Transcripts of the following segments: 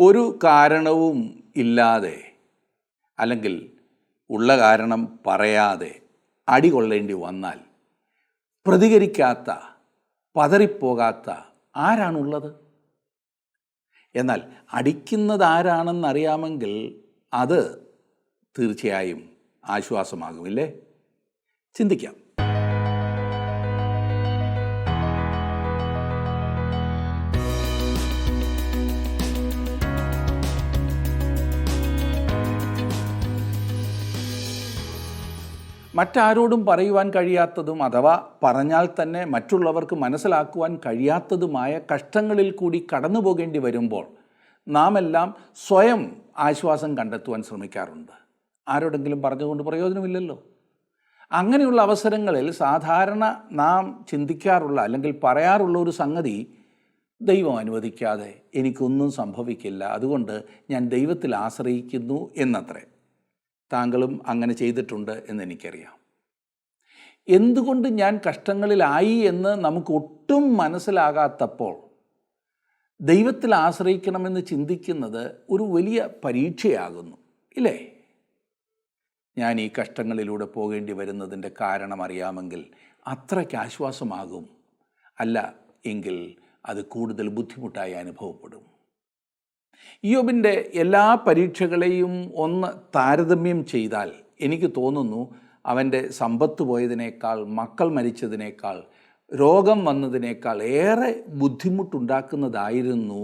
ഒരു കാരണവും ഇല്ലാതെ അല്ലെങ്കിൽ ഉള്ള കാരണം പറയാതെ അടികൊള്ളേണ്ടി വന്നാൽ പ്രതികരിക്കാത്ത, പതറിപ്പോകാത്ത ആരാണുള്ളത്? എന്നാൽ അടിക്കുന്നത് ആരാണെന്നറിയാമെങ്കിൽ അത് തീർച്ചയായും ആശ്വാസമാകുമില്ലേ? ചിന്തിക്കാം. മറ്റാരോടും പറയുവാൻ കഴിയാത്തതും അഥവാ പറഞ്ഞാൽ തന്നെ മറ്റുള്ളവർക്ക് മനസ്സിലാക്കുവാൻ കഴിയാത്തതുമായ കഷ്ടങ്ങളിൽ കൂടി കടന്നു പോകേണ്ടി വരുമ്പോൾ നാം എല്ലാം സ്വയം ആശ്വാസം കണ്ടെത്തുവാൻ ശ്രമിക്കാറുണ്ട്. ആരോടെങ്കിലും പറഞ്ഞുകൊണ്ട് പ്രയോജനമില്ലല്ലോ. അങ്ങനെയുള്ള അവസരങ്ങളിൽ സാധാരണ നാം ചിന്തിക്കാറുള്ള അല്ലെങ്കിൽ പറയാറുള്ള ഒരു സംഗതി, ദൈവം അനുവദിക്കാതെ എനിക്കൊന്നും സംഭവിക്കില്ല, അതുകൊണ്ട് ഞാൻ ദൈവത്തിൽ ആശ്രയിക്കുന്നു എന്നത്രേ. താങ്കളും അങ്ങനെ ചെയ്തിട്ടുണ്ട് എന്നെനിക്കറിയാം. എന്തുകൊണ്ട് ഞാൻ കഷ്ടങ്ങളിലായി എന്ന് നമുക്ക് ഒട്ടും മനസ്സിലാകാത്തപ്പോൾ ദൈവത്തിൽ ആശ്രയിക്കണമെന്ന് ചിന്തിക്കുന്നത് ഒരു വലിയ പരീക്ഷയാകുന്നു, ഇല്ലേ? ഞാൻ ഈ കഷ്ടങ്ങളിലൂടെ പോകേണ്ടി വരുന്നതിൻ്റെ കാരണം അറിയാമെങ്കിൽ അത്രയ്ക്ക് ആശ്വാസമാകും. അല്ല എങ്കിൽ അത് കൂടുതൽ ബുദ്ധിമുട്ടായി അനുഭവപ്പെടും. ഇയ്യോബിൻ്റെ എല്ലാ പരീക്ഷകളെയും ഒന്ന് താരതമ്യം ചെയ്താൽ എനിക്ക് തോന്നുന്നു അവൻ്റെ സമ്പത്ത് പോയതിനേക്കാൾ, മക്കൾ മരിച്ചതിനേക്കാൾ, രോഗം വന്നതിനേക്കാൾ ഏറെ ബുദ്ധിമുട്ടുണ്ടാക്കുന്നതായിരുന്നു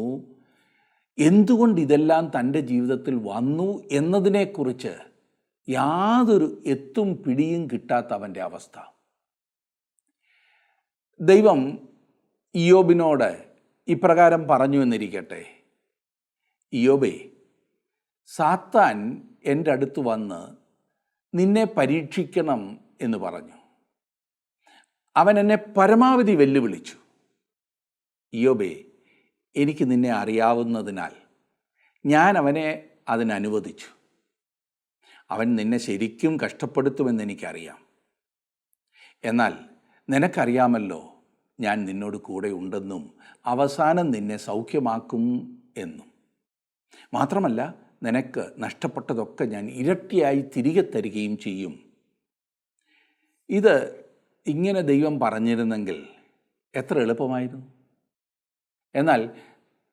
എന്തുകൊണ്ട് ഇതെല്ലാം തൻ്റെ ജീവിതത്തിൽ വന്നു എന്നതിനെക്കുറിച്ച് യാതൊരു എത്തും പിടിയും കിട്ടാത്ത അവൻ്റെ അവസ്ഥ. ദൈവം ഇയ്യോബിനോട് ഇപ്രകാരം പറഞ്ഞു എന്നിരിക്കട്ടെ: ഇയ്യോബേ, സാത്താൻ എൻ്റെ അടുത്ത് വന്ന് നിന്നെ പരീക്ഷിക്കണം എന്ന് പറഞ്ഞു. അവൻ എന്നെ പരമാവധി വെല്ലുവിളിച്ചു. ഇയ്യോബേ, എനിക്ക് നിന്നെ അറിയാവുന്നതിനാൽ ഞാൻ അവനെ അതിനനുവദിച്ചു. അവൻ നിന്നെ ശരിക്കും കഷ്ടപ്പെടുത്തുമെന്ന് എനിക്കറിയാം. എന്നാൽ നിനക്കറിയാമല്ലോ ഞാൻ നിന്നോട് കൂടെ ഉണ്ടെന്നും അവസാനം നിന്നെ സൗഖ്യമാക്കും എന്നും. മാത്രമല്ല, നിനക്ക് നഷ്ടപ്പെട്ടതൊക്കെ ഞാൻ ഇരട്ടിയായി തിരികെ തരികയും ചെയ്യും. ഇത് ഇങ്ങനെ ദൈവം പറഞ്ഞിരുന്നെങ്കിൽ എത്ര എളുപ്പമായിരുന്നു. എന്നാൽ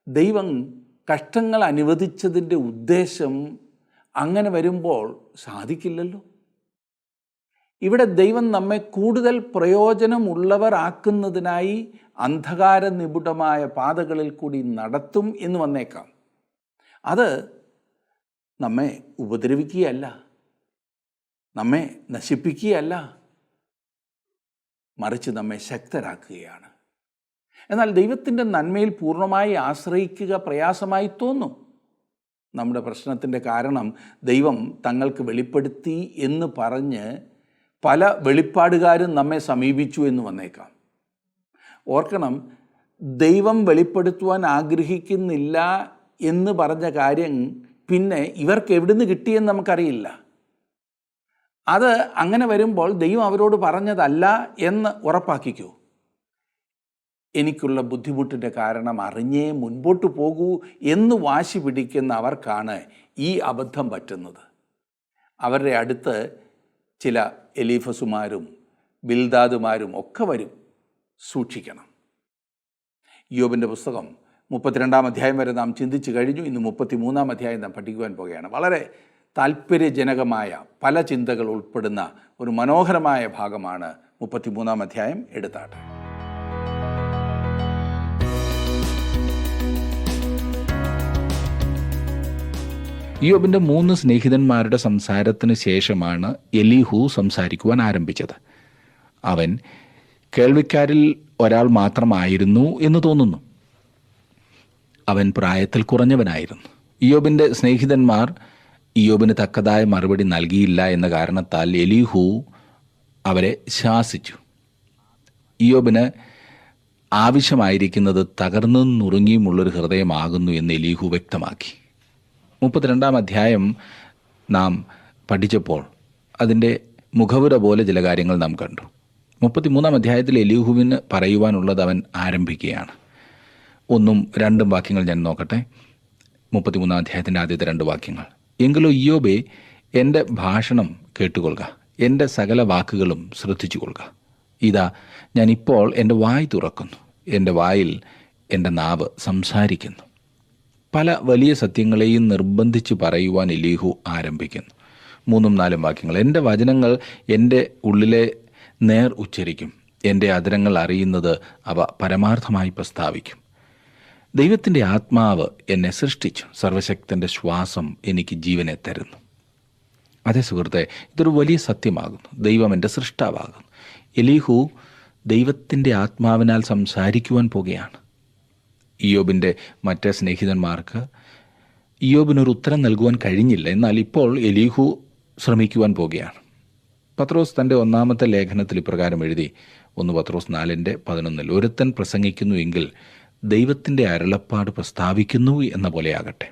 ദൈവം കഷ്ടങ്ങൾ അനുവദിച്ചതിൻ്റെ ഉദ്ദേശം അങ്ങനെ വരുമ്പോൾ സാധിക്കില്ലല്ലോ. ഇവിടെ ദൈവം നമ്മെ കൂടുതൽ പ്രയോജനമുള്ളവർ ആക്കുന്നതിനായി അന്ധകാര നിബിഡമായ പാതകളിൽ കൂടി നടത്തും എന്ന് വന്നേക്കാം. അത് നമ്മെ ഉപദ്രവിക്കുകയല്ല, നമ്മെ നശിപ്പിക്കുകയല്ല, മറിച്ച് നമ്മെ ശക്തരാക്കുകയാണ്. എന്നാൽ ദൈവത്തിൻ്റെ നന്മയിൽ പൂർണ്ണമായി ആശ്രയിക്കുക പ്രയാസമായി തോന്നും. നമ്മുടെ പ്രശ്നത്തിൻ്റെ കാരണം ദൈവം തങ്ങൾക്ക് വെളിപ്പെടുത്തി എന്ന് പറഞ്ഞ് പല വെളിപ്പാടുകാരും നമ്മെ സമീപിച്ചു എന്ന് വന്നേക്കാം. ഓർക്കണം, ദൈവം വെളിപ്പെടുത്തുവാൻ ആഗ്രഹിക്കുന്നില്ല എന്ന് പറഞ്ഞ കാര്യം പിന്നെ ഇവർക്ക് എവിടുന്ന് കിട്ടിയെന്ന് നമുക്കറിയില്ല. അത് അങ്ങനെ വരുമ്പോൾ ദൈവം അവരോട് പറഞ്ഞതല്ല എന്ന് ഉറപ്പാക്കിക്കൂ. എനിക്കുള്ള ബുദ്ധിമുട്ടിൻ്റെ കാരണം അറിഞ്ഞേ മുൻപോട്ട് പോകൂ എന്ന് വാശി പിടിക്കുന്ന അവർക്കാണ് ഈ അബദ്ധം പറ്റുന്നത്. അവരുടെ അടുത്ത് ചില എലീഫസുമാരും ബിൽദാദുമാരും ഒക്കെ വരും. സൂക്ഷിക്കണം. ഇയ്യോബിൻ്റെ പുസ്തകം 32-ാം അധ്യായം വരെ നാം ചിന്തിച്ചു കഴിഞ്ഞു. ഇന്ന് 33-ാം അധ്യായം നാം പഠിക്കുവാൻ പോകുകയാണ്. വളരെ താല്പര്യജനകമായ പല ചിന്തകൾ ഉൾപ്പെടുന്ന ഒരു മനോഹരമായ ഭാഗമാണ് 33-ാം അധ്യായം. എടുത്താട്ടെ. ഇയ്യോബിൻ്റെ 3 സ്നേഹിതന്മാരുടെ സംസാരത്തിന് ശേഷമാണ് എലീഹു സംസാരിക്കുവാൻ ആരംഭിച്ചത്. അവൻ കേൾവിക്കാരിൽ ഒരാൾ മാത്രമായിരുന്നു എന്ന് തോന്നുന്നു. അവൻ പ്രായത്തിൽ കുറഞ്ഞവനായിരുന്നു. ഇയ്യോബിൻ്റെ സ്നേഹിതന്മാർ ഇയ്യോബിന് തക്കതായ മറുപടി നൽകിയില്ല എന്ന കാരണത്താൽ എലീഹു അവരെ ശാസിച്ചു. ഇയ്യോബിന് ആവശ്യമായിരിക്കുന്നത് തകർന്നും നുറുങ്ങിയുമുള്ളൊരു ഹൃദയമാകുന്നു എന്ന് എലീഹു വ്യക്തമാക്കി. 32-ാം അധ്യായം നാം പഠിച്ചപ്പോൾ അതിൻ്റെ മുഖവുര പോലെ ചില കാര്യങ്ങൾ നാം കണ്ടു. 33-ാം അധ്യായത്തിൽ എലീഹുവിന് പറയുവാനുള്ളത് അവൻ ആരംഭിക്കുകയാണ്. 1-2 വാക്യങ്ങൾ ഞാൻ നോക്കട്ടെ. 33 അധ്യായത്തിൻ്റെ ആദ്യത്തെ 2 വാക്യങ്ങൾ. എങ്കിലോ ഇയ്യോബേ, എൻ്റെ ഭാഷണം കേട്ടുകൊള്ളുക, എൻ്റെ സകല വാക്കുകളും ശ്രദ്ധിച്ചു കൊള്ളുക. ഇതാ ഞാനിപ്പോൾ എൻ്റെ വായ് തുറക്കുന്നു, എൻ്റെ വായിൽ എൻ്റെ നാവ് സംസാരിക്കുന്നു. പല വലിയ സത്യങ്ങളെയും നിർബന്ധിച്ച് പറയുവാൻ എലീഹു ആരംഭിക്കുന്നു. 3-4 വാക്യങ്ങൾ. എൻ്റെ വചനങ്ങൾ എൻ്റെ ഉള്ളിലെ നേർ ഉച്ചരിക്കും, എൻ്റെ അധരങ്ങൾ അറിയുന്നത് അവ പരമാർത്ഥമായി പ്രസ്താവിക്കും. ദൈവത്തിൻ്റെ ആത്മാവ് എന്നെ സൃഷ്ടിച്ചു, സർവശക്തൻ്റെ ശ്വാസം എനിക്ക് ജീവനെ തരുന്നു. അതേ സുഹൃത്തെ, ഇതൊരു വലിയ സത്യമാകുന്നു. ദൈവം എൻ്റെ സൃഷ്ടാവാകുന്നു. എലീഹു ദൈവത്തിൻ്റെ ആത്മാവിനാൽ സംസാരിക്കുവാൻ പോകുകയാണ്. ഇയ്യോബിൻ്റെ മറ്റ് സ്നേഹിതന്മാർക്ക് ഇയ്യോബിനൊരു ഉത്തരം നൽകുവാൻ കഴിഞ്ഞില്ല. എന്നാൽ ഇപ്പോൾ എലീഹു ശ്രമിക്കുവാൻ പോകുകയാണ്. പത്രോസ് തൻ്റെ 1-ാമത്തെ ലേഖനത്തിൽ ഇപ്രകാരം എഴുതി, 1 പത്രോസ് 4:11, ഒരുത്തൻ പ്രസംഗിക്കുന്നു എങ്കിൽ ദൈവത്തിൻ്റെ അരുളപ്പാട് പ്രസ്താവിക്കുന്നു എന്ന പോലെയാകട്ടെ.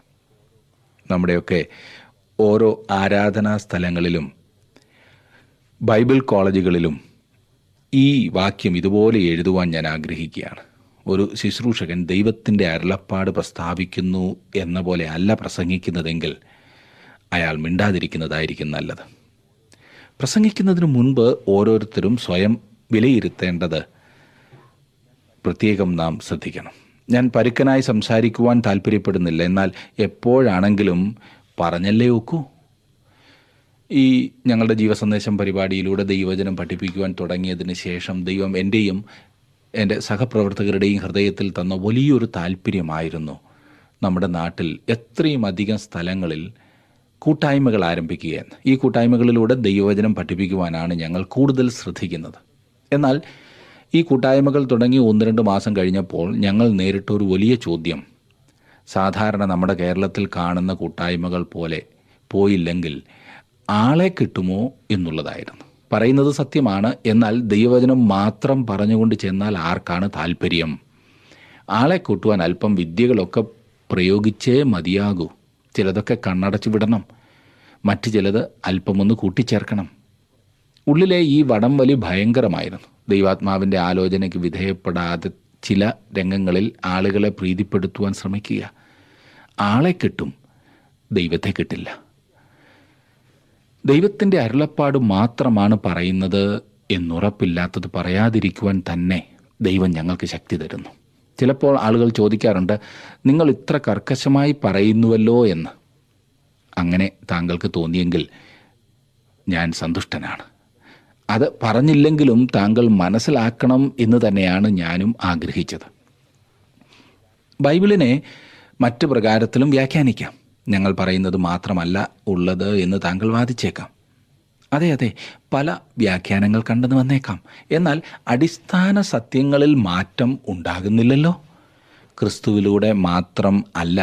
നമ്മുടെയൊക്കെ ഓരോ ആരാധനാ സ്ഥലങ്ങളിലും ബൈബിൾ കോളേജുകളിലും ഈ വാക്യം ഇതുപോലെ എഴുതുവാൻ ഞാൻ ആഗ്രഹിക്കുകയാണ്. ഒരു ശുശ്രൂഷകൻ ദൈവത്തിൻ്റെ അരുളപ്പാട് പ്രസ്താവിക്കുന്നു എന്ന പോലെ അല്ല പ്രസംഗിക്കുന്നതെങ്കിൽ അയാൾ മിണ്ടാതിരിക്കുന്നതായിരിക്കും നല്ലത്. പ്രസംഗിക്കുന്നതിന് മുൻപ് ഓരോരുത്തരും സ്വയം വിലയിരുത്തേണ്ടത് പ്രത്യേകം നാം ശ്രദ്ധിക്കണം. ഞാൻ പരുക്കനായി സംസാരിക്കുവാൻ താല്പര്യപ്പെടുന്നില്ല, എന്നാൽ എപ്പോഴാണെങ്കിലും പറഞ്ഞല്ലേ ഒക്കൂ. ഈ ഞങ്ങളുടെ ജീവസന്ദേശം പരിപാടിയിലൂടെ ദൈവവചനം പഠിപ്പിക്കുവാൻ തുടങ്ങിയതിന് ശേഷം ദൈവം എൻ്റെയും എൻ്റെ സഹപ്രവർത്തകരുടെയും ഹൃദയത്തിൽ തന്ന വലിയൊരു താല്പര്യമായിരുന്നു നമ്മുടെ നാട്ടിൽ എത്രയും അധികം സ്ഥലങ്ങളിൽ കൂട്ടായ്മകൾ ആരംഭിക്കുകയെന്ന്. ഈ കൂട്ടായ്മകളിലൂടെ ദൈവവചനം പഠിപ്പിക്കുവാനാണ് ഞങ്ങൾ കൂടുതൽ ശ്രദ്ധിക്കുന്നത്. എന്നാൽ ഈ കൂട്ടായ്മകൾ തുടങ്ങി 1-2 മാസം കഴിഞ്ഞപ്പോൾ ഞങ്ങൾ നേരിട്ടൊരു വലിയ ചോദ്യം, സാധാരണ നമ്മുടെ കേരളത്തിൽ കാണുന്ന കൂട്ടായ്മകൾ പോലെ പോയില്ലെങ്കിൽ ആളെ കിട്ടുമോ എന്നുള്ളതായിരുന്നു. പറയുന്നത് സത്യമാണ്, എന്നാൽ ദൈവവചനം മാത്രം പറഞ്ഞുകൊണ്ട് ചെന്നാൽ ആർക്കാണ് താല്പര്യം? ആളെ കൂട്ടുവാൻ അല്പം വിദ്യകളൊക്കെ പ്രയോഗിച്ചേ മതിയാകൂ. ചിലതൊക്കെ കണ്ണടച്ചു വിടണം, മറ്റു ചിലത് അല്പമൊന്ന് കൂട്ടിച്ചേർക്കണം. ഉള്ളിലെ ഈ വടംവലി ഭയങ്കരമായിരുന്നു. ദൈവാത്മാവിൻ്റെ ആലോചനയ്ക്ക് വിധേയപ്പെടാതെ ചില രംഗങ്ങളിൽ ആളുകളെ പ്രീതിപ്പെടുത്തുവാൻ ശ്രമിക്കുക. ആളെ കിട്ടും, ദൈവത്തെ കിട്ടില്ല. ദൈവത്തിൻ്റെ അരുളപ്പാട് മാത്രമാണ് പറയുന്നത് എന്നുറപ്പില്ലാത്തത് പറയാതിരിക്കുവാൻ തന്നെ ദൈവം ഞങ്ങൾക്ക് ശക്തി തരുന്നു. ചിലപ്പോൾ ആളുകൾ ചോദിക്കാറുണ്ട്, നിങ്ങൾ ഇത്ര കർക്കശമായി പറയുന്നുവല്ലോ എന്ന്. അങ്ങനെ താങ്കൾക്ക് തോന്നിയെങ്കിൽ ഞാൻ സന്തുഷ്ടനാണ്. അത് പറഞ്ഞില്ലെങ്കിലും താങ്കൾ മനസ്സിലാക്കണം എന്ന് തന്നെയാണ് ഞാനും ആഗ്രഹിച്ചത്. ബൈബിളിനെ മറ്റു പ്രകാരത്തിലും വ്യാഖ്യാനിക്കാം. ഞങ്ങൾ പറയുന്നത് മാത്രമല്ല ഉള്ളത് എന്ന് താങ്കൾ വാദിച്ചേക്കാം. അതെ, പല വ്യാഖ്യാനങ്ങൾ കണ്ടെന്ന് വന്നേക്കാം. എന്നാൽ അടിസ്ഥാന സത്യങ്ങളിൽ മാറ്റം ഉണ്ടാകുന്നില്ലല്ലോ. ക്രിസ്തുവിലൂടെ മാത്രം അല്ല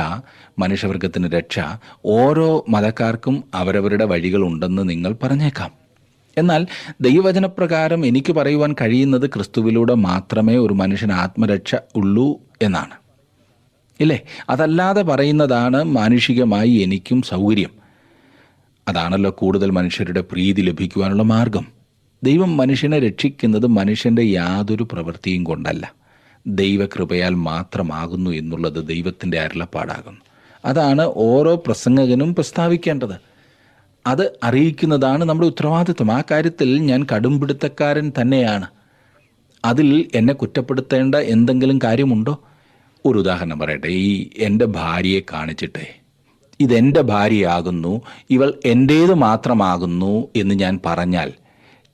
മനുഷ്യവർഗത്തിന് രക്ഷ. ഓരോ മതക്കാർക്കും അവരവരുടെ വഴികളുണ്ടെന്ന് നിങ്ങൾ പറഞ്ഞേക്കാം. എന്നാൽ ദൈവവചനപ്രകാരം എനിക്ക് പറയുവാൻ കഴിയുന്നത് ക്രിസ്തുവിലൂടെ മാത്രമേ ഒരു മനുഷ്യന് ആത്മരക്ഷ ഉള്ളൂ എന്നാണ്. ഇല്ലേ? അതല്ലാതെ പറയുന്നതാണ് മാനുഷികമായി എനിക്കും സൗകര്യം. അതാണല്ലോ കൂടുതൽ മനുഷ്യരുടെ പ്രീതി ലഭിക്കുവാനുള്ള മാർഗം. ദൈവം മനുഷ്യനെ രക്ഷിക്കുന്നത് മനുഷ്യൻ്റെ യാതൊരു പ്രവൃത്തിയും കൊണ്ടല്ല, ദൈവകൃപയാൽ മാത്രമാകുന്നു എന്നുള്ളത് ദൈവത്തിൻ്റെ അരുളപ്പാടാകുന്നു. അതാണ് ഓരോ പ്രസംഗകനും പ്രസ്താവിക്കേണ്ടത്. അത് അറിയിക്കുന്നതാണ് നമ്മുടെ ഉത്തരവാദിത്വം. ആ കാര്യത്തിൽ ഞാൻ കടുംപിടുത്തക്കാരൻ തന്നെയാണ്. അതിൽ എന്നെ കുറ്റപ്പെടുത്തേണ്ട എന്തെങ്കിലും കാര്യമുണ്ടോ? ഒരു ഉദാഹരണം പറയട്ടെ. ഈ എൻ്റെ ഭാര്യയെ കാണിച്ചിട്ടേ, ഇതെൻ്റെ ഭാര്യയാകുന്നു, ഇവൾ എൻ്റേത് മാത്രമാകുന്നു എന്ന് ഞാൻ പറഞ്ഞാൽ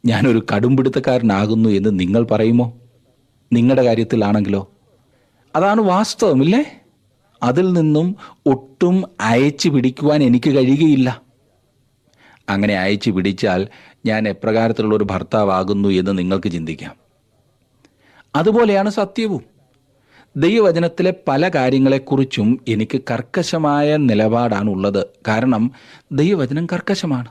ഞാനൊരു കടുംപിടുത്തക്കാരനാകുന്നു എന്ന് നിങ്ങൾ പറയുമോ? നിങ്ങളുടെ കാര്യത്തിലാണെങ്കിലോ? അതാണ് വാസ്തവമില്ലേ? അതിൽ നിന്നും ഒട്ടും അയച്ചു പിടിക്കുവാൻ എനിക്ക് കഴിയുകയില്ല. അങ്ങനെ അയച്ചു പിടിച്ചാൽ ഞാൻ എപ്രകാരത്തിലുള്ളൊരു ഭർത്താവാകുന്നു എന്ന് നിങ്ങൾക്ക് ചിന്തിക്കാം. അതുപോലെയാണ് സത്യവും. ദൈവവചനത്തിലെ പല കാര്യങ്ങളെക്കുറിച്ചും എനിക്ക് കർക്കശമായ നിലപാടാണുള്ളത്. കാരണം ദൈവവചനം കർക്കശമാണ്.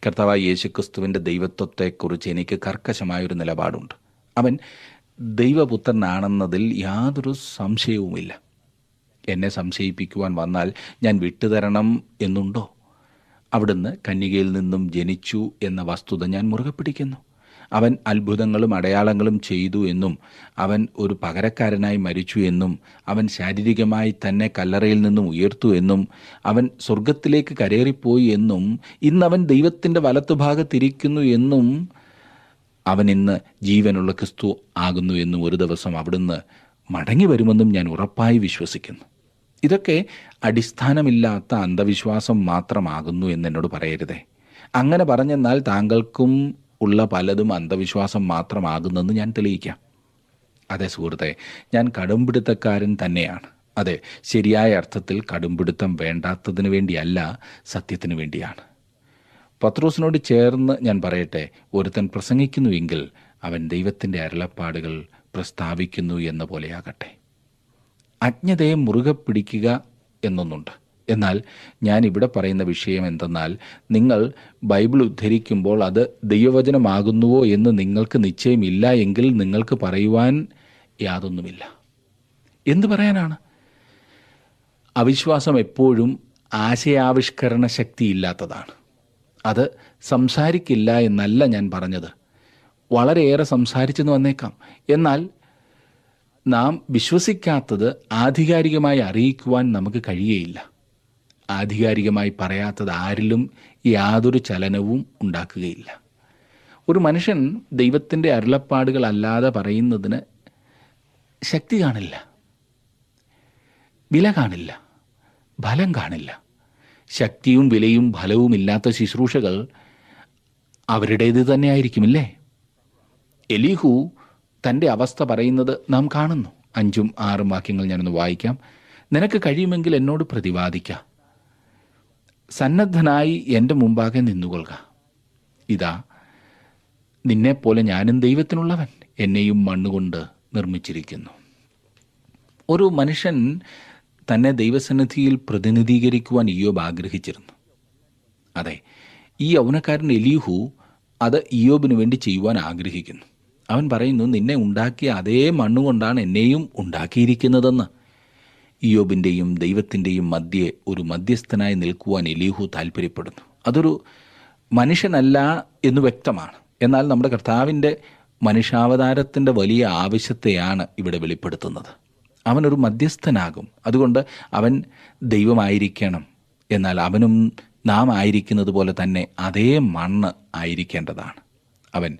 കർത്താവായ യേശുക്രിസ്തുവിൻ്റെ ദൈവത്വത്തെക്കുറിച്ച് എനിക്ക് കർക്കശമായൊരു നിലപാടുണ്ട്. അവൻ ദൈവപുത്രനാണെന്നതിൽ യാതൊരു സംശയവുമില്ല. എന്നെ സംശയിപ്പിക്കുവാൻ വന്നാൽ ഞാൻ വിട്ടുതരണം എന്നുണ്ടോ? അവിടുന്ന് കന്യകയിൽ നിന്നും ജനിച്ചു എന്ന വസ്തുത ഞാൻ മുറുകെ പിടിക്കുന്നു. അവൻ അത്ഭുതങ്ങളും അടയാളങ്ങളും ചെയ്തു എന്നും അവൻ ഒരു പകരക്കാരനായി മരിച്ചു എന്നും അവൻ ശാരീരികമായി തന്നെ കല്ലറയിൽ നിന്നും ഉയർത്തു എന്നും അവൻ സ്വർഗത്തിലേക്ക് കരേറിപ്പോയി എന്നും ഇന്നവൻ ദൈവത്തിൻ്റെ വലത്തുഭാഗത്തിരിക്കുന്നു എന്നും അവൻ ഇന്ന് ജീവനുള്ള ക്രിസ്തു ആകുന്നു എന്നും ഒരു ദിവസം അവിടുന്ന് മടങ്ങി വരുമെന്നും ഞാൻ ഉറപ്പായി വിശ്വസിക്കുന്നു. ഇതൊക്കെ അടിസ്ഥാനമില്ലാത്ത അന്ധവിശ്വാസം മാത്രമാകുന്നു എന്നോട് പറയരുതേ. അങ്ങനെ പറഞ്ഞെന്നാൽ താങ്കൾക്കും ഉള്ള പലതും അന്ധവിശ്വാസം മാത്രമാകുന്നെന്ന് ഞാൻ തെളിയിക്കാം. അതെ സുഹൃത്തെ, ഞാൻ കടുംപിടുത്തക്കാരൻ തന്നെയാണ്. അതെ, ശരിയായ അർത്ഥത്തിൽ കടുംപിടുത്തം വേണ്ടാത്തതിന് വേണ്ടിയല്ല, സത്യത്തിന് വേണ്ടിയാണ്. പത്രോസിനോട് ചേർന്ന് ഞാൻ പറയട്ടെ, ഒരുത്തൻ പ്രസംഗിക്കുന്നുവെങ്കിൽ അവൻ ദൈവത്തിൻ്റെ അരുളപ്പാടുകൾ പ്രസ്താവിക്കുന്നു എന്ന പോലെയാകട്ടെ. അജ്ഞതയെ മുറുകെ പിടിക്കുക എന്നൊന്നുണ്ട്. എന്നാൽ ഞാൻ ഇവിടെ പറയുന്ന വിഷയം എന്തെന്നാൽ, നിങ്ങൾ ബൈബിൾ ഉദ്ധരിക്കുമ്പോൾ അത് ദൈവവചനമാകുന്നുവോ എന്ന് നിങ്ങൾക്ക് നിശ്ചയമില്ല എങ്കിൽ നിങ്ങൾക്ക് പറയുവാൻ യാതൊന്നുമില്ല. എന്തു പറയാനാണ്? അവിശ്വാസം എപ്പോഴും ആശയാവിഷ്കരണ ശക്തിയില്ലാത്തതാണ്. അത് സംസാരിക്കില്ല എന്നല്ല ഞാൻ പറഞ്ഞത്. വളരെയേറെ സംസാരിച്ചെന്ന് വന്നേക്കാം. എന്നാൽ നാം വിശ്വസിക്കാത്തത് ആധികാരികമായി അറിയിക്കുവാൻ നമുക്ക് കഴിയുകയില്ല. ആധികാരികമായി പറയാത്തത് ആരിലും യാതൊരു ചലനവും ഉണ്ടാക്കുകയില്ല. ഒരു മനുഷ്യൻ ദൈവത്തിൻ്റെ അരുളപ്പാടുകൾ അല്ലാതെ പറയുന്നതിന് ശക്തി കാണില്ല, വില കാണില്ല, ഫലം കാണില്ല. ശക്തിയും വിലയും ഫലവും ഇല്ലാത്ത ശുശ്രൂഷകൾ അവരുടേത് തന്നെയായിരിക്കുമില്ലേ? എലീഹു തൻ്റെ അവസ്ഥ പറയുന്നത് നാം കാണുന്നു. 5ഉം 6ഉം വാക്യങ്ങൾ ഞാനൊന്ന് വായിക്കാം. നിനക്ക് കഴിയുമെങ്കിൽ എന്നോട് പ്രതിവാദിക്ക, സന്നദ്ധനായി എൻ്റെ മുമ്പാകെ നിന്നുകൊള്ളുക. ഇതാ, നിന്നെപ്പോലെ ഞാനും ദൈവത്തിനുള്ളവൻ, എന്നെയും മണ്ണുകൊണ്ട് നിർമ്മിച്ചിരിക്കുന്നു. ഒരു മനുഷ്യൻ തന്നെ ദൈവസന്നിധിയിൽ പ്രതിനിധീകരിക്കുവാൻ ഇയ്യോബ് ആഗ്രഹിച്ചിരുന്നു. അതെ, ഈ യൗവനക്കാരൻ എലീഹു അത് ഇയ്യോബിന് വേണ്ടി ചെയ്യുവാൻ ആഗ്രഹിക്കുന്നു. അവൻ പറയുന്നു, നിന്നെ ഉണ്ടാക്കിയ അതേ മണ്ണുകൊണ്ടാണ് എന്നെയും ഉണ്ടാക്കിയിരിക്കുന്നതെന്ന്. ഇയ്യോബിൻ്റെയും ദൈവത്തിൻ്റെയും മധ്യേ ഒരു മധ്യസ്ഥനായി നിൽക്കുവാൻ എലീഹു താല്പര്യപ്പെടുന്നു. അതൊരു മനുഷ്യനല്ല എന്ന് വ്യക്തമാണ്. എന്നാൽ നമ്മുടെ കർത്താവിൻ്റെ മനുഷ്യാവതാരത്തിൻ്റെ വലിയ ആവശ്യത്തെയാണ് ഇവിടെ വെളിപ്പെടുത്തുന്നത്. അവനൊരു മധ്യസ്ഥനാകും. അതുകൊണ്ട് അവൻ ദൈവമായിരിക്കണം. എന്നാൽ അവനും നാം ആയിരിക്കുന്നത് പോലെ തന്നെ അതേ മണ്ണ് ആയിരിക്കേണ്ടതാണ്. അവൻ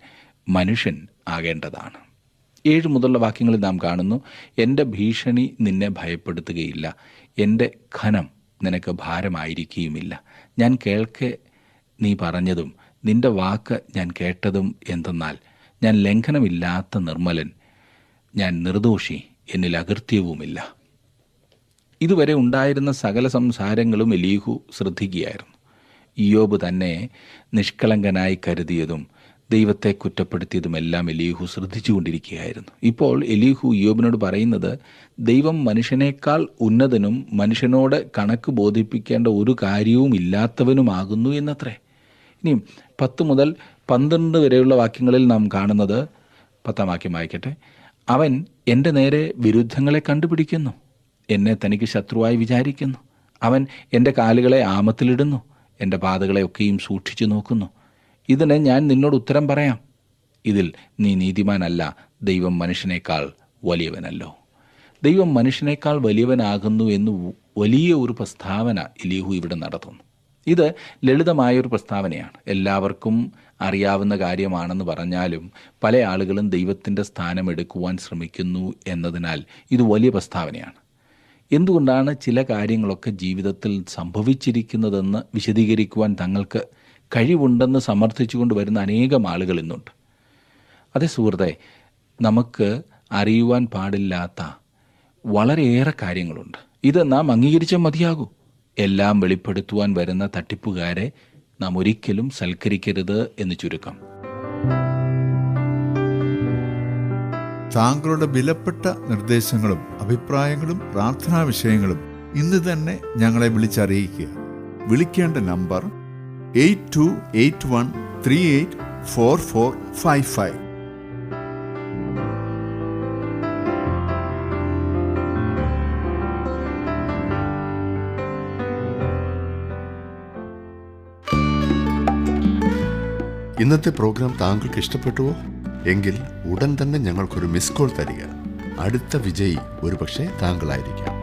മനുഷ്യൻ ആകേണ്ടതാണ്. 7 മുതലുള്ള വാക്യങ്ങളിൽ നാം കാണുന്നു, എൻ്റെ ഭീഷണി നിന്നെ ഭയപ്പെടുത്തുകയില്ല, എൻ്റെ ഘനം നിനക്ക് ഭാരമായിരിക്കുകയുമില്ല. ഞാൻ കേൾക്കെ നീ പറഞ്ഞതും നിൻ്റെ വാക്ക് ഞാൻ കേട്ടതും എന്തെന്നാൽ, ഞാൻ ലംഘനമില്ലാത്ത നിർമ്മലൻ, ഞാൻ നിർദോഷി, എന്നിൽ അകൃത്യവുമില്ല. ഇതുവരെ ഉണ്ടായിരുന്ന സകല സംസാരങ്ങളും എലീഹു ശ്രദ്ധിക്കുകയായിരുന്നു. ഇയ്യോബ് തന്നെ നിഷ്കളങ്കനായി കരുതിയതും ദൈവത്തെ കുറ്റപ്പെടുത്തിയതുമെല്ലാം എലീഹു ശ്രദ്ധിച്ചുകൊണ്ടിരിക്കുകയായിരുന്നു. ഇപ്പോൾ എലീഹു ഇയ്യോബിനോട് പറയുന്നത്, ദൈവം മനുഷ്യനേക്കാൾ ഉന്നതനും മനുഷ്യനോട് കണക്ക് ബോധിപ്പിക്കേണ്ട ഒരു കാര്യവും ഇല്ലാത്തവനുമാകുന്നു എന്നത്രേ. ഇനിയും 10 മുതൽ 12 വരെയുള്ള വാക്യങ്ങളിൽ നാം കാണുന്നത്, 10ാം വാക്യം വായിക്കട്ടെ. അവൻ എൻ്റെ നേരെ വിരുദ്ധങ്ങളെ കണ്ടുപിടിക്കുന്നു, എന്നെ തനിക്ക് ശത്രുവായി വിചാരിക്കുന്നു. അവൻ എൻ്റെ കാലുകളെ ആമത്തിലിടുന്നു, എൻ്റെ പാതകളെ ഒക്കെയും സൂക്ഷിച്ചു നോക്കുന്നു. ഇതിന് ഞാൻ നിന്നോട് ഉത്തരം പറയാം. ഇതിൽ നീ നീതിമാനല്ല, ദൈവം മനുഷ്യനേക്കാൾ വലിയവനല്ലോ. ദൈവം മനുഷ്യനേക്കാൾ വലിയവനാകുന്നു എന്ന് വലിയ ഒരു പ്രസ്താവന എലീഹു ഇവിടെ നടത്തുന്നു. ഇത് ലളിതമായൊരു പ്രസ്താവനയാണ്. എല്ലാവർക്കും അറിയാവുന്ന കാര്യമാണെന്ന് പറഞ്ഞാലും പല ആളുകളും ദൈവത്തിൻ്റെ സ്ഥാനം എടുക്കുവാൻ ശ്രമിക്കുന്നു എന്നതിനാൽ ഇത് വലിയ പ്രസ്താവനയാണ്. എന്തുകൊണ്ടാണ് ചില കാര്യങ്ങളൊക്കെ ജീവിതത്തിൽ സംഭവിച്ചിരിക്കുന്നതെന്ന് വിശദീകരിക്കുവാൻ തങ്ങൾക്ക് കഴിവുണ്ടെന്ന് സമർത്ഥിച്ചുകൊണ്ട് വരുന്ന അനേകം ആളുകൾ ഇന്നുണ്ട്. അതേ സുഹൃത്തെ, നമുക്ക് അറിയുവാൻ പാടില്ലാത്ത വളരെയേറെ കാര്യങ്ങളുണ്ട്. ഇത് നാം അംഗീകരിച്ചേ മതിയാകൂ. എല്ലാം വെളിപ്പെടുത്തുവാൻ വരുന്ന തട്ടിപ്പുകാരെ നാം ഒരിക്കലും സൽക്കരിക്കരുത് എന്ന് ചുരുക്കം. താങ്കളുടെ വിലപ്പെട്ട നിർദ്ദേശങ്ങളും അഭിപ്രായങ്ങളും പ്രാർത്ഥനാ വിഷയങ്ങളും ഇന്ന് തന്നെ ഞങ്ങളെ വിളിച്ചറിയിക്കുക. വിളിക്കേണ്ട നമ്പർ 8281384455. ഇന്നത്തെ പ്രോഗ്രാം താങ്കൾക്ക് ഇഷ്ടപ്പെട്ടുവോ? എങ്കിൽ ഉടൻ തന്നെ ഞങ്ങൾക്കൊരു മിസ് കോൾ തരിക. അടുത്ത വിജയി ഒരുപക്ഷെ താങ്കളായിരിക്കാം.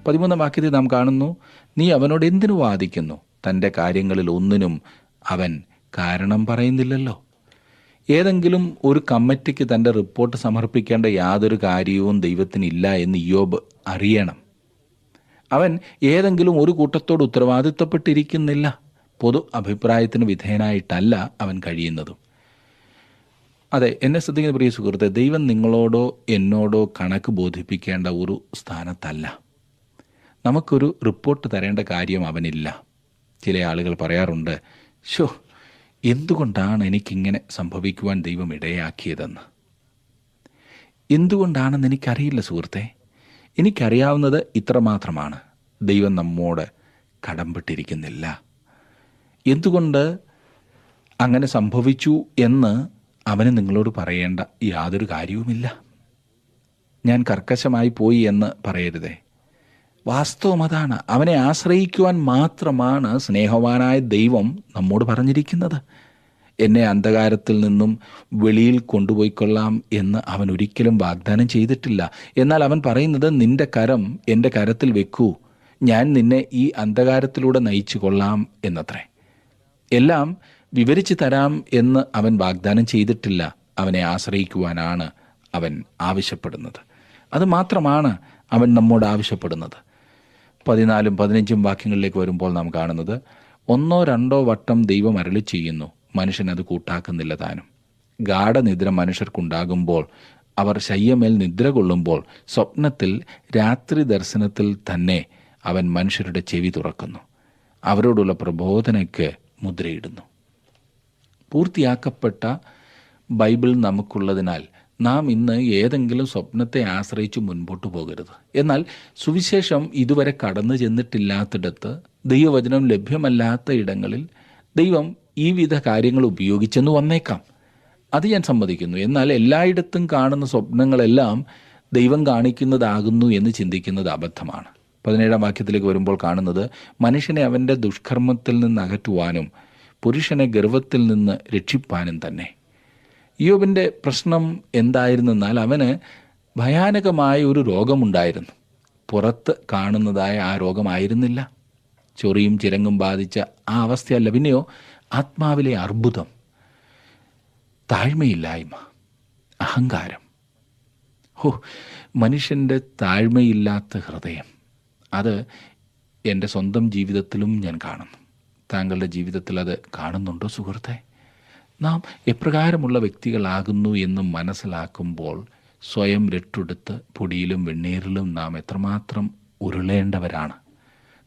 പതിമൂന്നാം വാക്യത്തിൽ നാം കാണുന്നു, നീ അവനോട് എന്തിനു വാദിക്കുന്നു? തൻ്റെ കാര്യങ്ങളിൽ ഒന്നിനും അവൻ കാരണം പറയുന്നില്ലല്ലോ. ഏതെങ്കിലും ഒരു കമ്മിറ്റിക്ക് തൻ്റെ റിപ്പോർട്ട് സമർപ്പിക്കേണ്ട യാതൊരു കാര്യവും ദൈവത്തിനില്ല എന്ന് ഇയ്യോബ് അറിയണം. അവൻ ഏതെങ്കിലും ഒരു കൂട്ടത്തോട് ഉത്തരവാദിത്തപ്പെട്ടിരിക്കുന്നില്ല. പൊതു അഭിപ്രായത്തിന് വിധേയനായിട്ടല്ല അവൻ കഴിയുന്നതും. അതെ, എന്നെ ശ്രദ്ധിക്കുന്ന പ്രിയ സുഹൃത്തെ, ദൈവം നിങ്ങളോടോ എന്നോടോ കണക്ക് ബോധിപ്പിക്കേണ്ട ഒരു സ്ഥാനത്തല്ല. നമുക്കൊരു റിപ്പോർട്ട് തരേണ്ട കാര്യം അവനില്ല. ചില ആളുകൾ പറയാറുണ്ട്, എന്തുകൊണ്ടാണ് എനിക്കിങ്ങനെ സംഭവിക്കുവാൻ ദൈവം ഇടയാക്കിയതെന്ന്. എന്തുകൊണ്ടാണെന്ന് എനിക്കറിയില്ല സുഹൃത്തെ. എനിക്കറിയാവുന്നത് ഇത്രമാത്രമാണ്: ദൈവം നമ്മോട് കടംപെട്ടിരിക്കുന്നില്ല. എന്തുകൊണ്ട് അങ്ങനെ സംഭവിച്ചു എന്ന് അവന് നിങ്ങളോട് പറയേണ്ട യാതൊരു കാര്യവുമില്ല. ഞാൻ കർക്കശമായി പോയി എന്ന് പറയരുതേ. വാസ്തവം അതാണ്. അവനെ ആശ്രയിക്കുവാൻ മാത്രമാണ് സ്നേഹവാനായ ദൈവം നമ്മോട് പറഞ്ഞിരിക്കുന്നത്. എന്നെ അന്ധകാരത്തിൽ നിന്നും വെളിയിൽ കൊണ്ടുപോയിക്കൊള്ളാം എന്ന് അവൻ ഒരിക്കലും വാഗ്ദാനം ചെയ്തിട്ടില്ല. എന്നാൽ അവൻ പറയുന്നത്, നിന്റെ കരം എൻ്റെ കരത്തിൽ വെക്കൂ, ഞാൻ നിന്നെ ഈ അന്ധകാരത്തിലൂടെ നയിച്ചു കൊള്ളാം എന്നത്രേ. എല്ലാം വിവരിച്ചു തരാം എന്ന് അവൻ വാഗ്ദാനം ചെയ്തിട്ടില്ല. അവനെ ആശ്രയിക്കുവാനാണ് അവൻ ആവശ്യപ്പെടുന്നത്. അത് മാത്രമാണ് അവൻ നമ്മോട് ആവശ്യപ്പെടുന്നത്. 14 15 വാക്യങ്ങളിലേക്ക് വരുമ്പോൾ നാം കാണുന്നത്, 1 2 വട്ടം ദൈവം അരുളി ചെയ്യുന്നു, മനുഷ്യനത് കൂട്ടാക്കുന്നില്ല താനും. ഗാഢനിദ്ര മനുഷ്യർക്കുണ്ടാകുമ്പോൾ, അവർ ശയ്യമേൽ നിദ്ര കൊള്ളുമ്പോൾ, സ്വപ്നത്തിൽ രാത്രി ദർശനത്തിൽ തന്നെ അവൻ മനുഷ്യരുടെ ചെവി തുറക്കുന്നു, അവരോടുള്ള പ്രബോധനയ്ക്ക് മുദ്രയിടുന്നു. പൂർത്തിയാക്കപ്പെട്ട ബൈബിൾ നമുക്കുള്ളതിനാൽ നാം ഇന്ന് ഏതെങ്കിലും സ്വപ്നത്തെ ആശ്രയിച്ച് മുൻപോട്ട് പോകരുത്. എന്നാൽ സുവിശേഷം ഇതുവരെ കടന്നു ചെന്നിട്ടില്ലാത്തിടത്ത്, ദൈവവചനം ലഭ്യമല്ലാത്ത ഇടങ്ങളിൽ ദൈവം ഈ വിധ കാര്യങ്ങൾ ഉപയോഗിച്ചെന്ന് വന്നേക്കാം. അത് ഞാൻ സമ്മതിക്കുന്നു. എന്നാൽ എല്ലായിടത്തും കാണുന്ന സ്വപ്നങ്ങളെല്ലാം ദൈവം കാണിക്കുന്നതാകുന്നു എന്ന് ചിന്തിക്കുന്നത് അബദ്ധമാണ്. 17 വാക്യത്തിലേക്ക് വരുമ്പോൾ കാണുന്നത്, മനുഷ്യനെ അവൻ്റെ ദുഷ്കർമ്മത്തിൽ നിന്ന് അകറ്റുവാനും പുരുഷനെ ഗർവത്തിൽ നിന്ന് രക്ഷിപ്പാനും തന്നെ. ഇയ്യോബിൻ്റെ പ്രശ്നം എന്തായിരുന്നെന്നാൽ, അവന് ഭയാനകമായ ഒരു രോഗമുണ്ടായിരുന്നു. പുറത്ത് കാണുന്നതായ ആ രോഗമായിരുന്നില്ല. ചൊറിയും ചിരങ്ങും ബാധിച്ച ആ അവസ്ഥയല്ല. പിന്നെയോ ആത്മാവിലെ അർബുദം, താഴ്മയില്ലായ്മ, അഹങ്കാരം. മനുഷ്യൻ്റെ താഴ്മയില്ലാത്ത ഹൃദയം, അത് എൻ്റെ സ്വന്തം ജീവിതത്തിലും ഞാൻ കാണുന്നു. താങ്കളുടെ ജീവിതത്തിൽ അത് കാണുന്നുണ്ടോ സുഹൃത്തെ? നാം എപ്രകാരമുള്ള വ്യക്തികളാകുന്നു എന്ന് മനസ്സിലാക്കുമ്പോൾ സ്വയം രട്ടെടുത്ത് പൊടിയിലും വെണ്ണീരിലും നാം എത്രമാത്രം ഉരുളേണ്ടവരാണ്.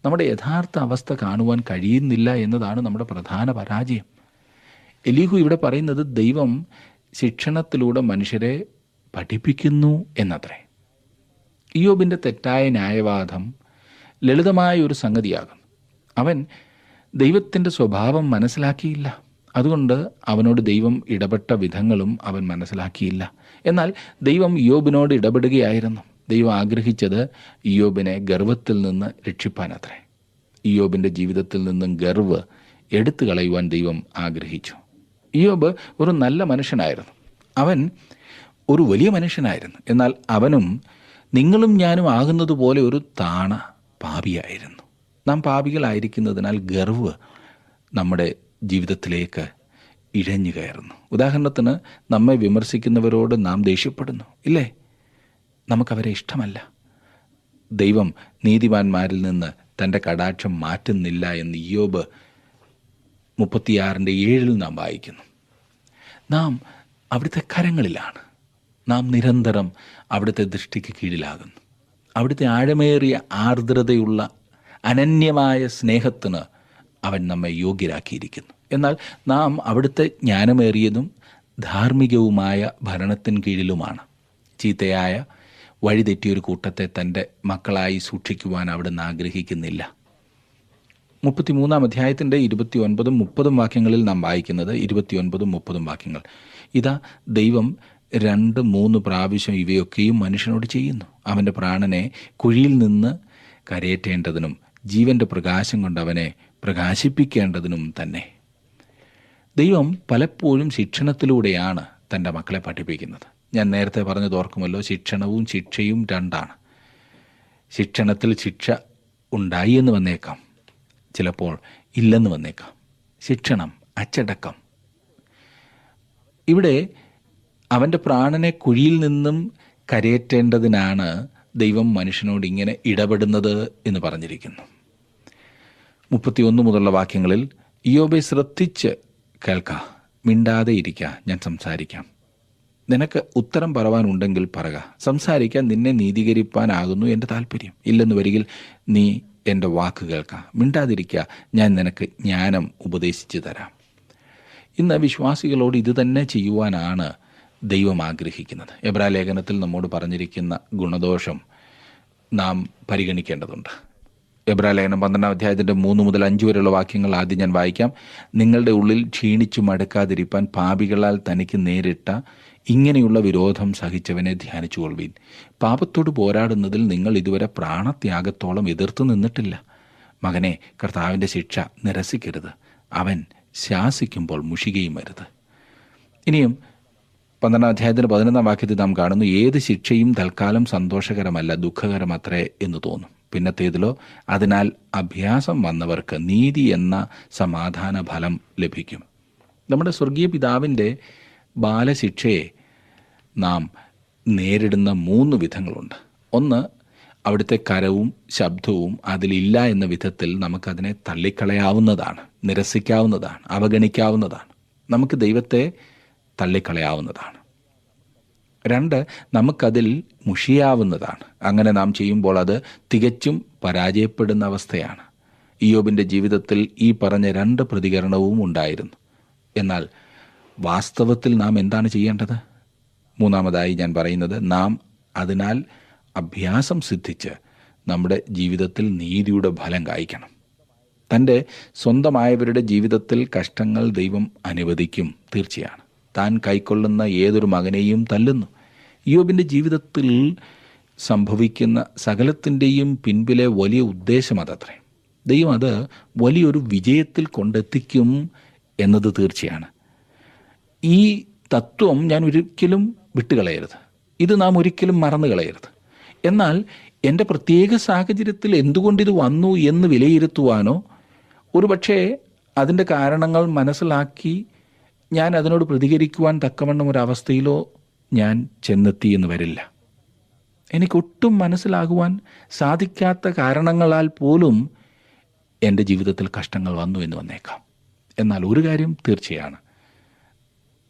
നമ്മുടെ യഥാർത്ഥ അവസ്ഥ കാണുവാൻ കഴിയുന്നില്ല എന്നതാണ് നമ്മുടെ പ്രധാന പരാജയം. എലീഹു ഇവിടെ പറയുന്നത്, ദൈവം ശിക്ഷണത്തിലൂടെ മനുഷ്യരെ പഠിപ്പിക്കുന്നു എന്നത്രേ. ഇയ്യോബിൻ്റെ തെറ്റായ ന്യായവാദം ലളിതമായ ഒരു സംഗതിയാകും. അവൻ ദൈവത്തിൻ്റെ സ്വഭാവം മനസ്സിലാക്കിയില്ല. അതുകൊണ്ട് അവനോട് ദൈവം ഇടപെട്ട വിധങ്ങളും അവൻ മനസ്സിലാക്കിയില്ല. എന്നാൽ ദൈവം ഇയ്യോബിനോട് ഇടപെടുകയായിരുന്നു. ദൈവം ആഗ്രഹിച്ചത് ഇയ്യോബിനെ ഗർവത്തിൽ നിന്ന് രക്ഷിപ്പാനത്രേ. ഇയ്യോബിൻ്റെ ജീവിതത്തിൽ നിന്നും ഗർവ് എടുത്തു കളയുവാൻ ദൈവം ആഗ്രഹിച്ചു. ഇയ്യോബ് ഒരു നല്ല മനുഷ്യനായിരുന്നു. അവൻ ഒരു വലിയ മനുഷ്യനായിരുന്നു. എന്നാൽ അവനും നിങ്ങളും ഞാനും ആകുന്നത് പോലെ ഒരു താണ പാപിയായിരുന്നു. നാം പാപികളായിരിക്കുന്നതിനാൽ ഗർവ് നമ്മുടെ ജീവിതത്തിലേക്ക് ഇഴഞ്ഞു കയറുന്നു. ഉദാഹരണത്തിന്, നമ്മെ വിമർശിക്കുന്നവരോട് നാം ദേഷ്യപ്പെടുന്നു, ഇല്ലേ? നമുക്കവരെ ഇഷ്ടമല്ല. ദൈവം നീതിമാന്മാരിൽ നിന്ന് തൻ്റെ കടാക്ഷം മാറ്റുന്നില്ല എന്ന് ഇയ്യോബ് 36:7 നാം വായിക്കുന്നു. നാം അവിടുത്തെ കരങ്ങളിലാണ്. നാം നിരന്തരം അവിടുത്തെ ദൃഷ്ടിക്ക് കീഴിലാകുന്നു. അവിടുത്തെ ആഴമേറിയ ആർദ്രതയുള്ള അനന്യമായ സ്നേഹത്തിന് അവൻ നമ്മെ യോഗ്യരാക്കിയിരിക്കുന്നു. എന്നാൽ നാം അവിടുത്തെ ജ്ഞാനമേറിയതും ധാർമ്മികവുമായ ഭരണത്തിന് കീഴിലുമാണ്. ചീത്തയായ വഴിതെറ്റിയൊരു കൂട്ടത്തെ തൻ്റെ മക്കളായി സൂക്ഷിക്കുവാൻ അവിടുന്ന് ആഗ്രഹിക്കുന്നില്ല. 33 അധ്യായത്തിൻ്റെ 29 30 വാക്യങ്ങളിൽ നാം വായിക്കുന്നത്, 29 30 വാക്യങ്ങൾ, ഇതാ ദൈവം 2-3 പ്രാവശ്യം ഇവയൊക്കെയും മനുഷ്യനോട് ചെയ്യുന്നു. അവൻ്റെ പ്രാണനെ കുഴിയിൽ നിന്ന് കരയേറ്റേണ്ടതിനും ജീവൻ്റെ പ്രകാശം കൊണ്ട് അവനെ പ്രകാശിപ്പിക്കേണ്ടതിനും തന്നെ. ദൈവം പലപ്പോഴും ശിക്ഷണത്തിലൂടെയാണ് തൻ്റെ മക്കളെ പഠിപ്പിക്കുന്നത്. ഞാൻ നേരത്തെ പറഞ്ഞത് ഓർക്കുമല്ലോ, ശിക്ഷണവും ശിക്ഷയും രണ്ടാണ്. ശിക്ഷണത്തിൽ ശിക്ഷ ഉണ്ടായി എന്ന് വന്നേക്കാം, ചിലപ്പോൾ ഇല്ലെന്ന് വന്നേക്കാം. ശിക്ഷണം, അച്ചടക്കം. ഇവിടെ അവൻ്റെ പ്രാണനെ കുഴിയിൽ നിന്നും കരയേറ്റേണ്ടതിനാണ് ദൈവം മനുഷ്യനോട് ഇങ്ങനെ ഇടപെടുന്നത് എന്ന് പറഞ്ഞിരിക്കുന്നു. 31 മുതലുള്ള വാക്യങ്ങളിൽ, ഇയ്യോബേ ശ്രദ്ധിച്ച് കേൾക്ക, മിണ്ടാതെ ഇരിക്ക, ഞാൻ സംസാരിക്കാം. നിനക്ക് ഉത്തരം പറവാനുണ്ടെങ്കിൽ പറക, സംസാരിക്കാൻ നിന്നെ നീതീകരിപ്പാനാകുന്നു എൻ്റെ താല്പര്യം. ഇല്ലെന്ന് വരികിൽ നീ എൻ്റെ വാക്ക് കേൾക്ക, മിണ്ടാതിരിക്കുക, ഞാൻ നിനക്ക് ജ്ഞാനം ഉപദേശിച്ചു തരാം. ഇന്ന് വിശ്വാസികളോട് ഇത് തന്നെ ചെയ്യുവാനാണ് ദൈവം ആഗ്രഹിക്കുന്നത്. എബ്രായ ലേഖനത്തിൽ നമ്മോട് പറഞ്ഞിരിക്കുന്ന ഗുണദോഷം നാം പരിഗണിക്കേണ്ടതുണ്ട്. എബ്രായ ലേഖനം 12-ാം അധ്യായത്തിൻ്റെ 3 മുതൽ 5 വരെയുള്ള വാക്യങ്ങൾ ആദ്യം ഞാൻ വായിക്കാം. നിങ്ങളുടെ ഉള്ളിൽ ക്ഷീണിച്ചു മടുക്കാതിരിപ്പാൻ പാപികളാൽ തനിക്ക് നേരിട്ട ഇങ്ങനെയുള്ള വിരോധം സഹിച്ചവനെ ധ്യാനിച്ചുകൊള്ളുവീൻ. പാപത്തോട് പോരാടുന്നതിൽ നിങ്ങൾ ഇതുവരെ പ്രാണത്യാഗത്തോളം എതിർത്ത് നിന്നിട്ടില്ല. മകനെ, കർത്താവിൻ്റെ ശിക്ഷ നിരസിക്കരുത്, അവൻ ശാസിക്കുമ്പോൾ മുഷികയും വരുത്. ഇനിയും 12-ാം അധ്യായത്തിന് 11-ാം വാക്യത്തിൽ നാം കാണുന്നു, ഏത് ശിക്ഷയും തൽക്കാലം സന്തോഷകരമല്ല, ദുഃഖകരമത്രേ എന്ന് തോന്നും. പിന്നത്തേതിലോ, അതിനാൽ അഭ്യാസം വന്നവർക്ക് നീതി എന്ന സമാധാന ഫലം ലഭിക്കും. നമ്മുടെ സ്വർഗീയ പിതാവിൻ്റെ ബാലശിക്ഷയെ നാം നേരിടുന്ന 3 വിധങ്ങളുണ്ട്. ഒന്ന്, അവിടുത്തെ കരവും ശബ്ദവും അതിലില്ല എന്ന വിധത്തിൽ നമുക്കതിനെ തള്ളിക്കളയാവുന്നതാണ്, നിരസിക്കാവുന്നതാണ്, അവഗണിക്കാവുന്നതാണ്. നമുക്ക് ദൈവത്തെ തള്ളിക്കളയാവുന്നതാണ്. 2, നമുക്കതിൽ മുഷിയാവുന്നതാണ്. അങ്ങനെ നാം ചെയ്യുമ്പോൾ അത് തികച്ചും പരാജയപ്പെടുന്ന അവസ്ഥയാണ്. ഇയ്യോബിൻ്റെ ജീവിതത്തിൽ ഈ പറഞ്ഞ 2 പ്രതികരണവും ഉണ്ടായിരുന്നു. എന്നാൽ വാസ്തവത്തിൽ നാം എന്താണ് ചെയ്യേണ്ടത്? 3-ാമതായി ഞാൻ പറയുന്നത്, നാം അതിനാൽ അഭ്യാസം സിദ്ധിച്ച് നമ്മുടെ ജീവിതത്തിൽ നീതിയുടെ ഫലം കായ്ക്കണം. തൻ്റെ സ്വന്തമായവരുടെ ജീവിതത്തിൽ കഷ്ടങ്ങൾ ദൈവം അനുവദിക്കും, തീർച്ചയാണ്. താൻ കൈക്കൊള്ളുന്ന ഏതൊരു മകനെയും തല്ലുന്നു. ഇയ്യോബിൻ്റെ ജീവിതത്തിൽ സംഭവിക്കുന്ന സകലത്തിൻ്റെയും പിൻപിലെ വലിയ ഉദ്ദേശം അതത്രേ. ദൈവം അത് വലിയൊരു വിജയത്തിൽ കൊണ്ടെത്തിക്കും എന്നത് തീർച്ചയാണ്. ഈ തത്വം ഞാൻ ഒരിക്കലും വിട്ടുകളയരുത്. ഇത് നാം ഒരിക്കലും മറന്നു കളയരുത്. എന്നാൽ എൻ്റെ പ്രത്യേക സാഹചര്യത്തിൽ എന്തുകൊണ്ടിത് വന്നു എന്ന് വിലയിരുത്തുവാനോ ഒരുപക്ഷെ അതിൻ്റെ കാരണങ്ങൾ മനസ്സിലാക്കി ഞാൻ അതിനോട് പ്രതികരിക്കുവാൻ തക്കവണ്ണം ഒരവസ്ഥയിലോ ഞാൻ ചെന്നെത്തി എന്ന് വരില്ല. എനിക്കൊട്ടും മനസ്സിലാകുവാൻ സാധിക്കാത്ത കാരണങ്ങളാൽ പോലും എൻ്റെ ജീവിതത്തിൽ കഷ്ടങ്ങൾ വന്നു എന്ന് വന്നേക്കാം. എന്നാൽ ഒരു കാര്യം തീർച്ചയാണ്,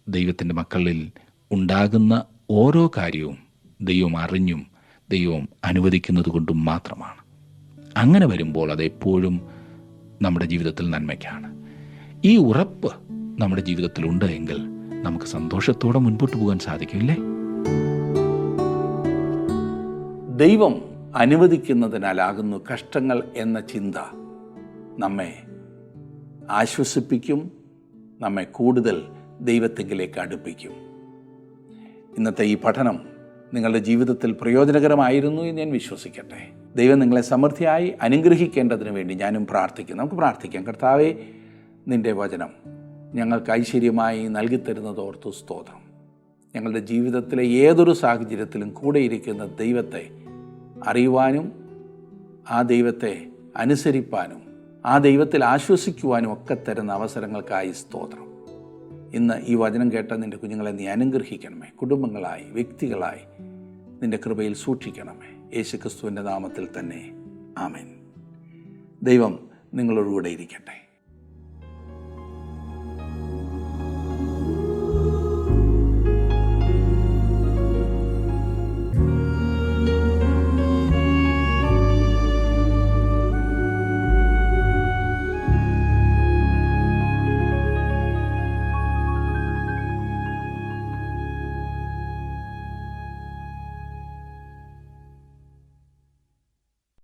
ദൈവത്തിൻ്റെ മക്കളിൽ ഉണ്ടാകുന്ന ഓരോ കാര്യവും ദൈവം അറിഞ്ഞും ദൈവം അനുവദിക്കുന്നത് കൊണ്ടും മാത്രമാണ്. അങ്ങനെ വരുമ്പോൾ അതെപ്പോഴും നമ്മുടെ ജീവിതത്തിൽ നന്മയ്ക്കാണ്. ഈ ഉറപ്പ് നമ്മുടെ ജീവിതത്തിലുണ്ട് എങ്കിൽ നമുക്ക് സന്തോഷത്തോടെ മുൻപോട്ട് പോകാൻ സാധിക്കില്ലേ? ദൈവം അനുവദിക്കുന്നതിനാലാകുന്നു കഷ്ടങ്ങൾ എന്ന ചിന്ത നമ്മെ ആശ്വസിപ്പിക്കും, നമ്മെ കൂടുതൽ ദൈവത്തെങ്കിലേക്ക് അടുപ്പിക്കും. ഇന്നത്തെ ഈ പഠനം നിങ്ങളുടെ ജീവിതത്തിൽ പ്രയോജനകരമായിരുന്നു എന്ന് ഞാൻ വിശ്വസിക്കട്ടെ. ദൈവം നിങ്ങളെ സമൃദ്ധിയായി അനുഗ്രഹിക്കേണ്ടതിന് വേണ്ടി ഞാനും പ്രാർത്ഥിക്കുന്നു. നമുക്ക് പ്രാർത്ഥിക്കാം. കർത്താവേ, നിൻ്റെ വചനം ഞങ്ങൾക്ക് ഐശ്വര്യമായി നൽകിത്തരുന്നതോർത്തു സ്തോത്രം. ഞങ്ങളുടെ ജീവിതത്തിലെ ഏതൊരു സാഹചര്യത്തിലും കൂടെയിരിക്കുന്ന ദൈവത്തെ അറിയുവാനും ആ ദൈവത്തെ അനുസരിപ്പാനും ആ ദൈവത്തിൽ ആശ്വസിക്കുവാനും ഒക്കെ തരുന്ന അവസരങ്ങൾക്കായി സ്തോത്രം. ഇന്ന് ഈ വചനം കേട്ട നിൻ്റെ കുഞ്ഞുങ്ങളെ നീ അനുഗ്രഹിക്കണമേ. കുടുംബങ്ങളായി, വ്യക്തികളായി നിൻ്റെ കൃപയിൽ സൂക്ഷിക്കണമേ. യേശുക്രിസ്തുവിൻ്റെ നാമത്തിൽ തന്നെ ആമേൻ. ദൈവം നിങ്ങളോടുകൂടെ ഇരിക്കട്ടെ.